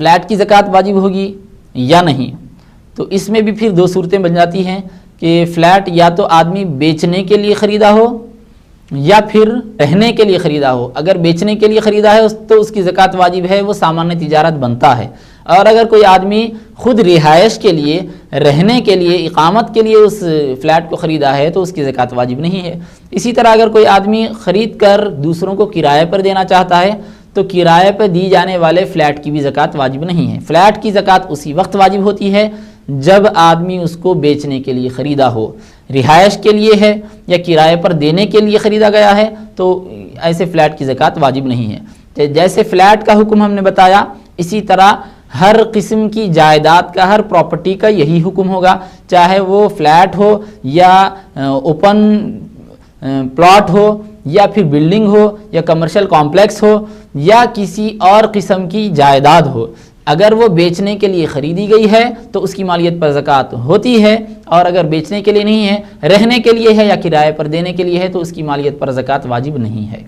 Flat کی زکوٰۃ واجب ہوگی یا نہیں؟ تو اس میں بھی پھر دو صورتیں بن جاتی ہیں کہ فلیٹ یا تو آدمی بیچنے کے لیے خریدا ہو یا پھر رہنے کے لیے خریدا ہو۔ اگر بیچنے کے لیے خریدا ہے تو اس کی زکوٰۃ واجب ہے، وہ سامان تجارت بنتا ہے۔ اور اگر کوئی آدمی خود رہائش کے لیے، رہنے کے لیے، اقامت کے لیے اس فلیٹ کو خریدا ہے تو اس کی زکوٰۃ واجب نہیں ہے۔ اسی طرح اگر کوئی آدمی خرید کر دوسروں کو کرائے پر دینا چاہتا ہے تو کرائے پر دی جانے والے فلیٹ کی بھی زکوٰۃ واجب نہیں ہے۔ فلیٹ کی زکوٰۃ اسی وقت واجب ہوتی ہے جب آدمی اس کو بیچنے کے لیے خریدا ہو، رہائش کے لیے ہے یا کرائے پر دینے کے لیے خریدا گیا ہے تو ایسے فلیٹ کی زکوٰۃ واجب نہیں ہے۔ جیسے فلیٹ کا حکم ہم نے بتایا، اسی طرح ہر قسم کی جائیداد کا، ہر پراپرٹی کا یہی حکم ہوگا، چاہے وہ فلیٹ ہو یا اوپن پلاٹ ہو یا پھر بلڈنگ ہو یا کمرشل کمپلیکس ہو یا کسی اور قسم کی جائیداد ہو۔ اگر وہ بیچنے کے لیے خریدی گئی ہے تو اس کی مالیت پر زکوٰۃ ہوتی ہے، اور اگر بیچنے کے لیے نہیں ہے، رہنے کے لیے ہے یا کرائے پر دینے کے لیے ہے تو اس کی مالیت پر زکوٰۃ واجب نہیں ہے۔